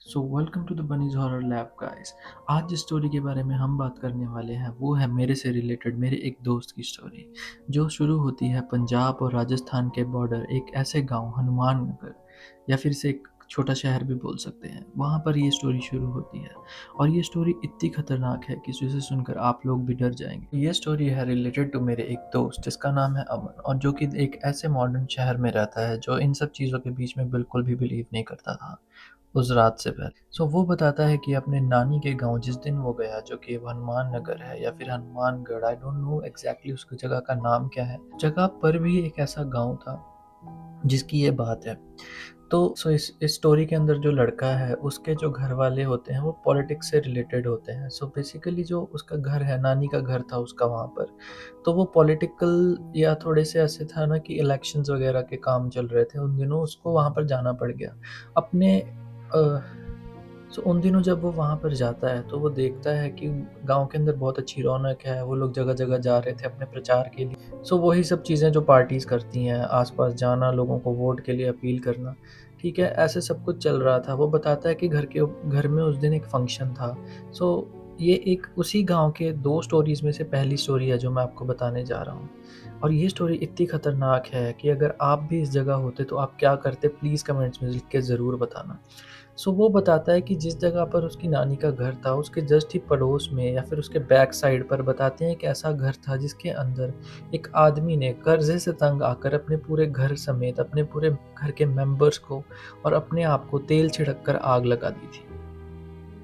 So welcome to the bunny's horror lab guys. आज जिस story के बारे में हम बात करने वाले हैं वो है मेरे से रिलेटेड मेरे एक दोस्त की स्टोरी, जो शुरू होती है पंजाब और राजस्थान के बॉर्डर एक ऐसे गांव हनुमान नगर, या फिर से एक छोटा शहर भी बोल सकते हैं। वहाँ पर ये स्टोरी शुरू होती है और ये स्टोरी इतनी खतरनाक है कि जिसे सुनकर आप लोग भी डर जाएंगे। ये स्टोरी है रिलेटेड टू मेरे एक दोस्त जिसका नाम है अमन, और जो कि एक ऐसे मॉडर्न शहर में रहता है जो इन सब चीज़ों के बीच में बिल्कुल भी बिलीव नहीं करता था उस रात से पहले। वो बताता है कि अपने नानी के गाँव जिस दिन वो गया, जो कि हनुमान नगर है या फिर Hanumangarh, I don't know exactly उसकी जगह का नाम क्या है। जगह पर भी एक ऐसा गाँव था जिसकी ये बात है। इस स्टोरी के अंदर जो लड़का है उसके जो घर वाले होते हैं वो पॉलिटिक्स से रिलेटेड होते हैं। बेसिकली जो उसका घर है, नानी का घर था उसका वहाँ पर, तो वो पॉलिटिकल या थोड़े से ऐसे था ना कि इलेक्शंस वगैरह के काम चल रहे थे उन दिनों, उसको वहाँ पर जाना पड़ गया अपने अ, उन दिनों जब वो वहाँ पर जाता है तो वो देखता है कि गाँव के अंदर बहुत अच्छी रौनक है, वो लोग जगह-जगह जा रहे थे अपने प्रचार के लिए। वही सब चीज़ें जो पार्टीज़ करती हैं, आस-पास जाना, लोगों को वोट के लिए अपील करना, ठीक है? ऐसे सब कुछ चल रहा था। वो बताता है कि घर में उस दिन एक फंक्शन था। ये एक उसी गाँव के 2 स्टोरीज़ में से पहली स्टोरी है जो मैं आपको बताने जा रहा हूँ। और ये स्टोरी इतनी खतरनाक है कि अगर आप भी इस जगह होते तो आप क्या करते? प्लीज़ कमेंट्स में लिख के ज़रूर बताना। वो बताता है कि जिस जगह पर उसकी नानी का घर था उसके जस्ट ही पड़ोस में या फिर उसके बैक साइड पर बताते हैं एक ऐसा घर था जिसके अंदर एक आदमी ने कर्जे से तंग आकर अपने पूरे घर समेत अपने पूरे घर के मेंबर्स को और अपने आप को तेल छिड़क कर आग लगा दी थी।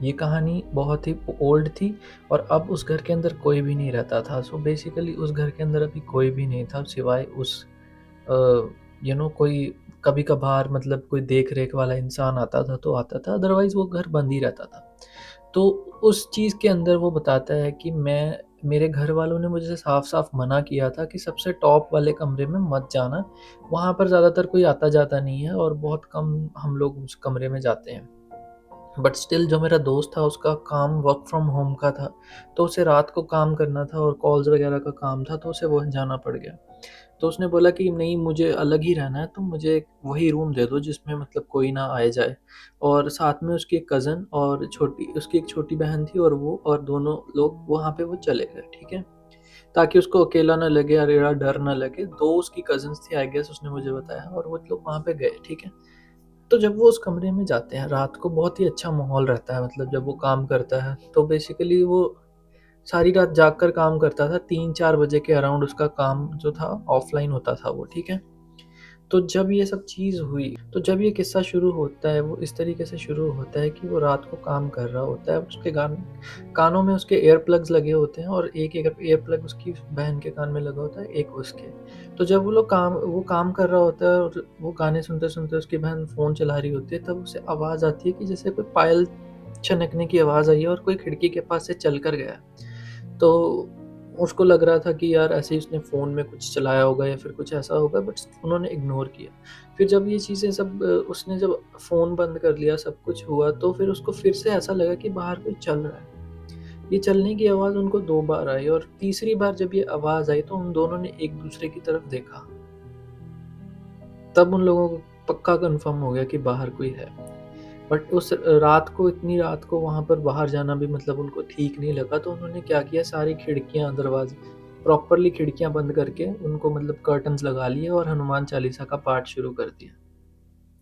ये कहानी बहुत ही ओल्ड थी और अब उस घर के अंदर कोई भी नहीं रहता था। बेसिकली उस घर के अंदर अभी कोई भी नहीं था सिवाय उस कोई कभी-कभार मतलब कोई देख-रेख वाला इंसान आता था तो आता था, अदरवाइज़ वो घर बंद ही रहता था। तो उस चीज़ के अंदर वो बताता है कि मेरे घर वालों ने मुझे साफ-साफ मना किया था कि सबसे टॉप वाले कमरे में मत जाना, वहाँ पर ज़्यादातर कोई आता-जाता नहीं है और बहुत कम हम लोग उस कमरे में जाते हैं। बट स्टिल जो मेरा दोस्त था उसका काम वर्क फ्रॉम होम का था, तो उसे रात को काम करना था और कॉल्स वगैरह का काम था, तो उसे वहाँ जाना पड़ गया। तो उसने बोला कि नहीं, मुझे अलग ही रहना है, तुम मुझे एक वही रूम दे दो जिसमें मतलब कोई ना आए जाए। और साथ में उसकी एक कज़न और छोटी उसकी एक छोटी बहन थी और वो और दोनों लोग वहाँ पे वो चले गए, ठीक है? ताकि उसको अकेला ना लगे और या डर ना लगे। 2 उसकी कज़िन्स थी आई गेस, उसने मुझे बताया, और वो लोग वहाँ पे गए, ठीक है? तो जब वो उस कमरे में जाते हैं रात को, बहुत ही अच्छा माहौल रहता है, मतलब जब वो काम करता है तो बेसिकली वो सारी रात जाग कर काम करता था। 3-4 बजे के अराउंड उसका काम जो था ऑफ़लाइन होता था वो, ठीक है? तो जब ये सब चीज़ हुई, तो जब ये किस्सा शुरू होता है वो इस तरीके से शुरू होता है कि वो रात को काम कर रहा होता है, उसके कानों में उसके ईयर प्लग्स लगे होते हैं और एक ईयर प्लग उसकी बहन के कान में लगा होता है, एक उसके। तो जब वो काम कर रहा होता है और वो गाने सुनते-सुनते उसकी बहन फ़ोन चला रही होती है, तब उसे आवाज़ आती है कि जैसे कोई पायल छनकने की आवाज़ आई है और कोई खिड़की के पास से चल कर गया। तो उसको लग रहा था कि यार ऐसे ही उसने फ़ोन में कुछ चलाया होगा या फिर कुछ ऐसा होगा, बट उन्होंने इग्नोर किया। फिर जब ये चीज़ें सब उसने जब फ़ोन बंद कर लिया, सब कुछ हुआ, तो फिर उसको फिर से ऐसा लगा कि बाहर कोई चल रहा है। ये चलने की आवाज़ उनको 2 बार आई और तीसरी बार जब ये आवाज़ आई तो उन दोनों ने एक-दूसरे की तरफ देखा। तब उन लोगों को पक्का कन्फर्म हो गया कि बाहर कोई है। बट उस रात को, इतनी रात को वहाँ पर बाहर जाना भी मतलब उनको ठीक नहीं लगा, तो उन्होंने क्या किया, सारी खिड़कियाँ, दरवाज़े प्रॉपरली खिड़कियाँ बंद करके उनको मतलब कर्टन्स लगा लिए और हनुमान चालीसा का पाठ शुरू कर दिया।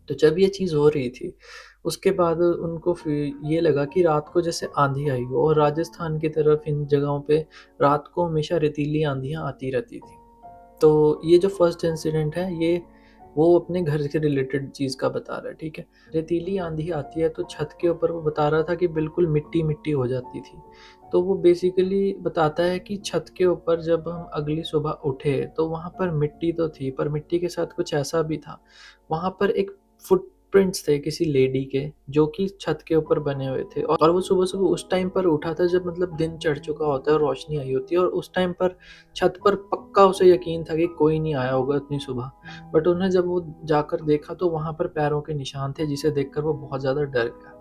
तो जब ये चीज़ हो रही थी, उसके बाद उनको फिर ये लगा कि रात को जैसे आँधी आई हो, और राजस्थान की तरफ इन जगहों पे रात को हमेशा रेतीली आँधियाँ आती रहती थी। तो ये जो फर्स्ट इंसिडेंट है, ये वो अपने घर से रिलेटेड चीज़ का बता रहा है, ठीक है? रेतीली आँधी आती है तो छत के ऊपर वो बता रहा था कि बिल्कुल मिट्टी-मिट्टी हो जाती थी। तो वो बेसिकली बताता है कि छत के ऊपर जब हम अगली सुबह उठे तो वहाँ पर मिट्टी तो थी, पर मिट्टी के साथ कुछ ऐसा भी था। वहाँ पर एक फुटप्रिंट्स थे किसी लेडी के, जो कि छत के ऊपर बने हुए थे, और वो सुबह-सुबह उस टाइम पर उठा था जब मतलब दिन चढ़ चुका होता है और रोशनी आई होती है, और उस टाइम पर छत पर पक्का उसे यकीन था कि कोई नहीं आया होगा इतनी सुबह। बट उन्हें जब वो जाकर देखा तो वहाँ पर पैरों के निशान थे, जिसे देखकर वो बहुत ज़्यादा डर गया।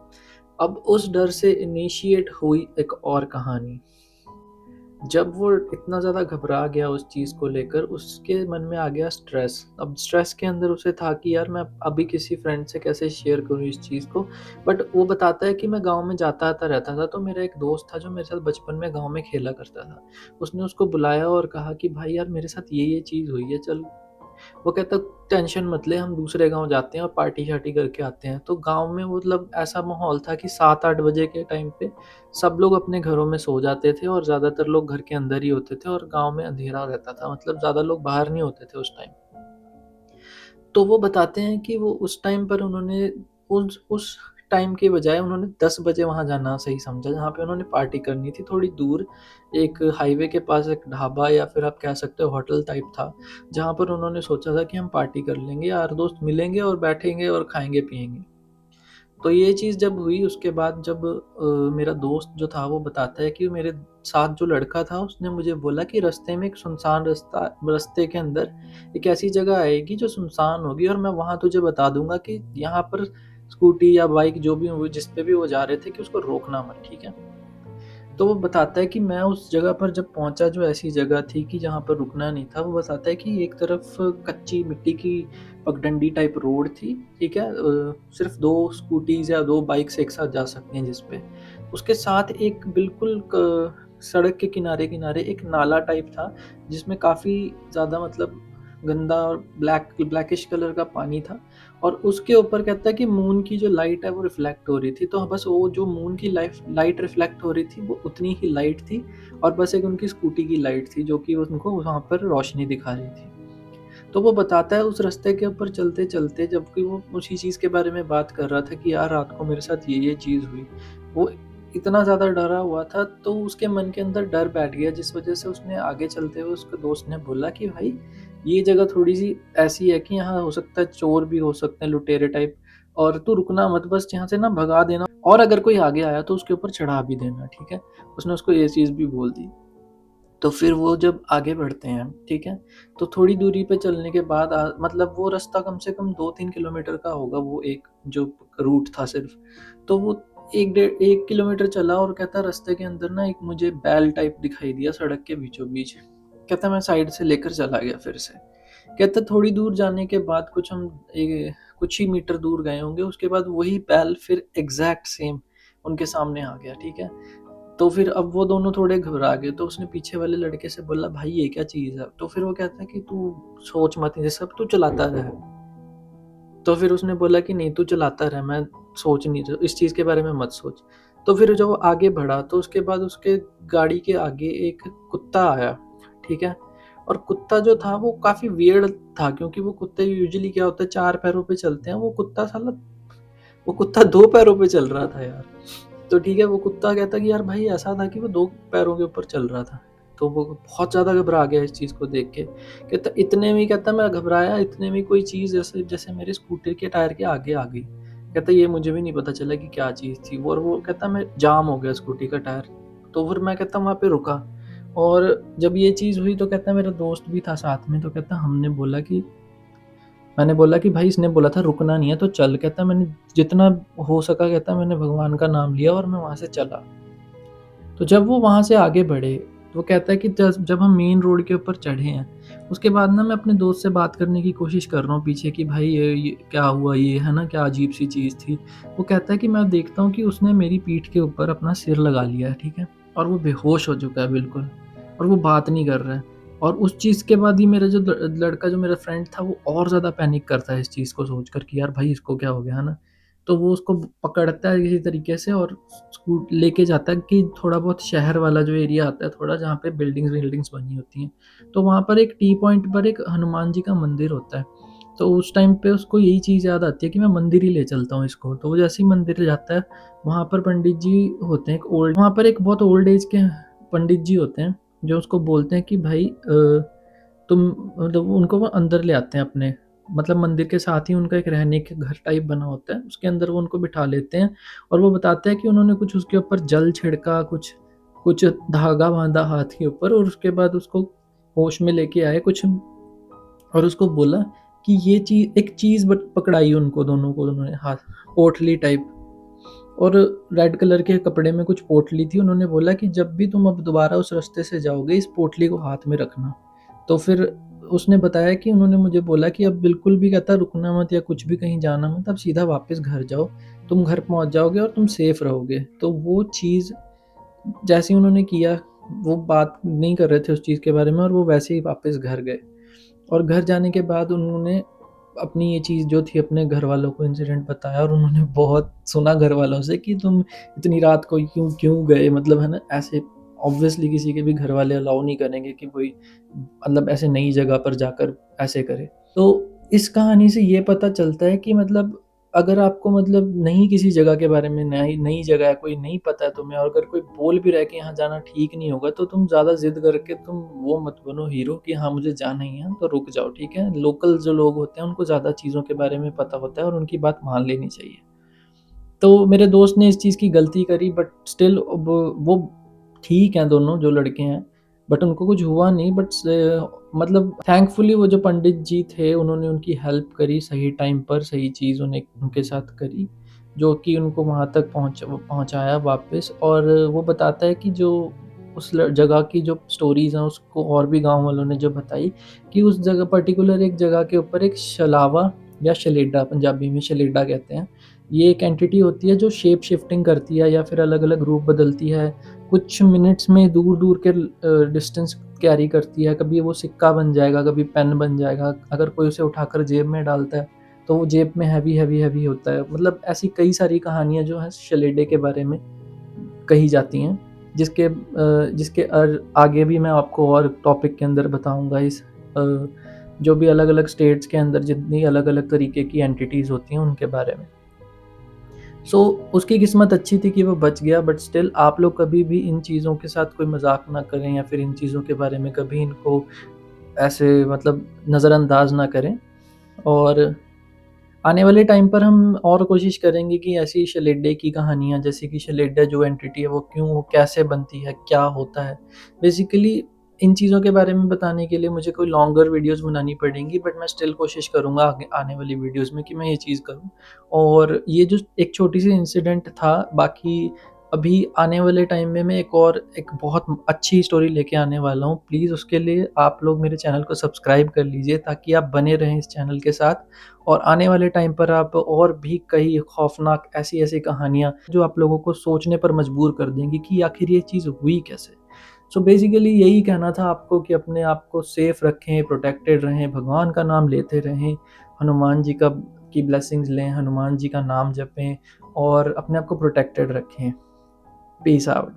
अब उस डर से इनिशिएट हुई एक और कहानी। जब वो इतना ज़्यादा घबरा गया उस चीज़ को लेकर, उसके मन में आ गया स्ट्रेस। अब स्ट्रेस के अंदर उसे था कि यार मैं अभी किसी फ्रेंड से कैसे शेयर करूँ इस चीज़ को। बट वो बताता है कि मैं गाँव में जाता-आता रहता था, तो मेरा एक दोस्त था जो मेरे साथ बचपन में गाँव में खेला करता था। उसने उसको बुलाया और कहा कि भाई यार मेरे साथ ये चीज़ हुई है, चल। वो कहता टेंशन मत ले, हम दूसरे गाँव जाते हैं और पार्टी-शार्टी करके आते हैं। तो गाँव में मतलब ऐसा माहौल था कि 7-8 बजे के टाइम पे सब लोग अपने घरों में सो जाते थे और ज़्यादातर लोग घर के अंदर ही होते थे और गाँव में अंधेरा रहता था, मतलब ज़्यादा लोग बाहर नहीं होते थे उस टाइम। तो वो बताते हैं कि वो उस टाइम पर उन्होंने उस टाइम के बजाय उन्होंने 10 बजे वहाँ जाना सही समझा, जहाँ पे उन्होंने पार्टी करनी थी। थोड़ी दूर एक हाईवे के पास एक ढाबा या फिर आप कह सकते हो होटल टाइप था, जहाँ पर उन्होंने सोचा था कि हम पार्टी कर लेंगे, यार दोस्त मिलेंगे और बैठेंगे और खाएँगे-पिएँगे। तो ये चीज़ जब हुई उसके बाद जब मेरा दोस्त जो था वो बताता है कि मेरे साथ जो लड़का था उसने मुझे बोला कि रास्ते में एक सुनसान रास्ते के अंदर एक ऐसी जगह आएगी जो सुनसान होगी और मैं वहाँ तुझे बता दूँगा कि यहाँ पर स्कूटी या बाइक जो भी हो जिस पे भी वो जा रहे थे कि उसको रोकना मत, ठीक है? तो वो बताता है कि मैं उस जगह पर जब पहुँचा जो ऐसी जगह थी कि जहाँ पर रुकना नहीं था, वो बताता है कि एक तरफ कच्ची मिट्टी की पगडंडी टाइप रोड थी, ठीक है? सिर्फ़ 2 स्कूटीज़ या 2 बाइक्स एक साथ जा सकती हैं जिस पे। उसके साथ एक बिल्कुल क सड़क के किनारे-किनारे एक नाला टाइप था, जिसमें काफ़ी ज़्यादा मतलब गंदा और ब्लैकिश कलर का पानी था और उसके ऊपर कहता है कि मून की जो लाइट है वो रिफ्लेक्ट हो रही थी, तो बस वो जो मून की लाइट रिफ्लेक्ट हो रही थी वो उतनी ही लाइट थी और बस एक उनकी स्कूटी की लाइट थी जो कि उनको वहाँ पर रोशनी दिखा रही थी। तो वो बताता है उस रास्ते के ऊपर चलते-चलते जबकि वो उसी चीज़ के बारे में बात कर रहा था कि यार रात को मेरे साथ ये चीज़ हुई। वो इतना ज़्यादा डरा हुआ था तो उसके मन के अंदर डर बैठ गया जिस वज़ह से उसने आगे चलते हुए उसके दोस्त ने बोला कि भाई ये जगह थोड़ी-सी ऐसी है कि यहाँ हो सकता है चोर भी हो सकते हैं, लुटेरे टाइप और तू रुकना मत बस यहाँ से ना भगा देना और अगर कोई आगे आया तो उसके ऊपर चढ़ा भी देना, ठीक है? उसने उसको ये चीज़ भी बोल दी। तो फिर वो जब आगे बढ़ते हैं, ठीक है? तो थोड़ी दूरी पे चलने के बाद मतलब वो रास्ता कम से कम 2-3 किलोमीटर का होगा वो एक जो रूट था सिर्फ़। तो वो 1 किलोमीटर चला और कहता रास्ते के अंदर ना एक मुझे बैल टाइप दिखाई दिया सड़क के बीचों-बीच। कहता मैं साइड से लेकर चला गया फिर से। कहता थोड़ी दूर जाने के बाद कुछ ही मीटर दूर गए होंगे, उसके बाद वही बैल फिर एग्ज़ैक्ट सेम उनके सामने आ गया, ठीक है? तो फिर अब वो दोनों थोड़े घबरा गए, तो उसने पीछे वाले लड़के से बोला, "भाई ये क्या चीज़ है?" तो फिर वो कहता है कि, "तू सोच मत ये सब, तू चलाता रह।" तो फिर उसने बोला कि, "नहीं, तू चलाता रह, मैं सोच नहीं रहा इस चीज़ के बारे में मत सोच।" तो फिर जब वो आगे बढ़ा, तो उसके बाद उसके गाड़ी के आगे एक कुत्ता आया, ठीक है? और कुत्ता जो था वो काफ़ी वियर्ड था क्योंकि वो कुत्ते यूजुअली क्या होता है 4 पैरों पे चलते हैं, वो कुत्ता 2 पैरों पे चल रहा था यार। तो ठीक है, वो कुत्ता कहता कि यार भाई ऐसा था कि वो 2 पैरों के ऊपर चल रहा था। तो वो बहुत ज़्यादा घबरा गया इस चीज़ को देख के। कहता इतने में ही कहता मैं घबराया, इतने में कोई चीज़ जैसे जैसे मेरे स्कूटर के टायर के आगे आ गई। कहता ये मुझे भी नहीं पता चला कि क्या चीज़ थी वो और वो कहता मैं जाम हो गया स्कूटी का टायर। तो फिर मैं कहता वहाँ पे रुका और जब ये चीज़ हुई तो कहता मेरा दोस्त भी था साथ में तो कहता मैंने बोला कि भाई इसने बोला था रुकना नहीं है तो चल। कहता मैंने जितना हो सका कहता मैंने भगवान का नाम लिया और मैं वहाँ से चला। तो जब वो वहाँ से आगे बढ़े, तो वो कहता है कि जब जब हम मेन रोड के ऊपर चढ़े हैं, उसके बाद ना मैं अपने दोस्त से बात करने की कोशिश कर रहा हूँ पीछे कि भाई ये क्या हुआ ये, है ना? क्या अजीब-सी चीज़ थी। वो कहता है कि मैं देखता हूँ कि उसने मेरी पीठ के ऊपर अपना सिर लगा लिया है, ठीक है? और वो बेहोश हो चुका है बिल्कुल और वो बात नहीं कर रहा है। और उस चीज़ के बाद ही मेरा जो लड़का जो मेरा फ्रेंड था वो और ज़्यादा पैनिक करता है इस चीज़ को सोचकर कि यार भाई इसको क्या हो गया, है ना? तो वो उसको पकड़ता है किसी तरीके से और लेके जाता है कि थोड़ा बहुत शहर वाला जो एरिया आता है थोड़ा जहाँ पे बिल्डिंग्स-विल्डिंग्स बनी होती हैं। तो वहाँ पर एक टी पॉइंट पर एक हनुमान जी का मंदिर होता है। तो उस टाइम पे उसको यही चीज़ याद आती है कि मैं मंदिर ही ले चलता हूँ इसको। तो वो जैसे ही मंदिर जाता है, वहाँ पर पंडित जी होते हैं वहाँ पर एक बहुत ओल्ड एज के पंडित जी होते हैं, जो उसको बोलते हैं कि भाई तुम मतलब उनको वो अंदर ले आते हैं अपने मतलब मंदिर के साथ ही उनका एक रहने के घर टाइप बना होता है, उसके अंदर वो उनको बिठा लेते हैं और वो बताते हैं कि उन्होंने कुछ उसके ऊपर जल छिड़का, कुछ कुछ धागा बाँधा हाथ के ऊपर और उसके बाद उसको होश में लेके आए कुछ और उसको बोला कि ये चीज़ एक चीज़ बट पकड़ाई उनको दोनों को उन्होंने हाथ पोटली टाइप और रेड कलर के कपड़े में कुछ पोटली थी। उन्होंने बोला कि जब भी तुम अब दोबारा उस रास्ते से जाओगे, इस पोटली को हाथ में रखना। तो फिर उसने बताया कि उन्होंने मुझे बोला कि अब बिल्कुल भी कहता रुकना मत या कुछ भी कहीं जाना मत, अब सीधा वापस घर जाओ। तुम घर पहुँच जाओगे और तुम सेफ रहोगे। तो वो चीज़ जैसे ही उन्होंने किया, वो बात नहीं कर रहे थे उस चीज़ के बारे में और वो वैसे ही वापस घर गए। और घर जाने के बाद उन्होंने अपनी ये चीज़ जो थी अपने घरवालों को इंसिडेंट बताया और उन्होंने बहुत सुना घरवालों से कि तुम इतनी रात को क्यों क्यों गए? मतलब है ना, ऐसे ऑब्वियसली किसी के भी घरवाले अलाउ नहीं करेंगे कि कोई मतलब ऐसे नई जगह पर जाकर ऐसे करे। तो इस कहानी से ये पता चलता है कि मतलब अगर आपको मतलब नहीं किसी जगह के बारे में नई नई जगह है, कोई नहीं पता है तुम्हें और अगर कोई बोल भी रहा है कि यहाँ जाना ठीक नहीं होगा, तो तुम ज़्यादा ज़िद करके तुम वो मत बनो हीरो कि हाँ, मुझे जाना ही है, तो रुक जाओ, ठीक है? लोकल जो लोग होते हैं, उनको ज़्यादा चीज़ों के बारे में पता होता है और उनकी बात मान लेनी चाहिए। तो मेरे दोस्त ने इस चीज़ की गलती करी बट स्टिल अब वो ठीक हैं दोनों जो लड़के हैं, बट उनको कुछ हुआ नहीं बट मतलब थैंकफुली वो जो पंडित जी थे उन्होंने उनकी हेल्प करी सही टाइम पर, सही चीज़ उन्हें उनके साथ करी, जो कि उनको वहाँ तक पहुँचाया वापस। और वो बताता है कि जो उस जगह की जो स्टोरीज़ हैं उसको और भी गाँव वालों ने जो बताई कि उस जगह पर्टिकुलर एक जगह के ऊपर एक शलावा या शलेडा, पंजाबी में शलेडा कहते हैं, ये एक एंटिटी होती है जो शेप शिफ्टिंग करती है या फिर अलग-अलग रूप बदलती है। कुछ मिनट्स में दूर-दूर के डिस्टेंस कैरी करती है। कभी वो सिक्का बन जाएगा, कभी पेन बन जाएगा। अगर कोई उसे उठाकर जेब में डालता है, तो वो जेब में हैवी होता है। मतलब ऐसी कई सारी कहानियाँ जो हैं शलेडे के बारे में कही जाती हैं, जिसके आगे भी मैं आपको और टॉपिक के अंदर बताऊँगा जो भी अलग-अलग स्टेट्स के अंदर जितनी अलग-अलग तरीके की एंटिटीज़ होती हैं, उनके बारे में। सो उसकी किस्मत अच्छी थी कि वो बच गया बट स्टिल आप लोग कभी भी इन चीज़ों के साथ कोई मज़ाक ना करें या फिर इन चीज़ों के बारे में कभी इनको ऐसे मतलब नज़रअंदाज ना करें। और आने वाले टाइम पर हम और कोशिश करेंगे कि ऐसी शलेडे की कहानियाँ जैसे कि शलेडा जो एंटिटी है वो क्यों, कैसे बनती है, क्या होता है? बेसिकली इन चीज़ों के बारे में बताने के लिए मुझे कोई लॉन्गर वीडियोज़ बनानी पड़ेंगी बट मैं स्टिल कोशिश करूँगा आगे आने वाली वीडियोज़ में कि मैं ये चीज़ करूँ। और ये जो एक छोटी-सी इंसिडेंट था, बाकी अभी आने वाले टाइम में मैं एक बहुत अच्छी स्टोरी लेके आने वाला हूँ। प्लीज़ उसके लिए आप लोग मेरे चैनल को सब्सक्राइब कर लीजिए ताकि आप बने रहें इस चैनल के साथ। और आने वाले टाइम पर आप और भी कई खौफ़नाक ऐसी-ऐसी कहानियाँ जो आप लोगों को सोचने पर मजबूर कर देंगी कि आखिर ये चीज़ हुई कैसे? सो बेसिकली यही कहना था आपको कि अपने आप को सेफ रखें, प्रोटेक्टेड रहें, भगवान का नाम लेते रहें, हनुमान जी का की ब्लेसिंग्स लें, हनुमान जी का नाम जपें और अपने आप को प्रोटेक्टेड रखें। Peace out.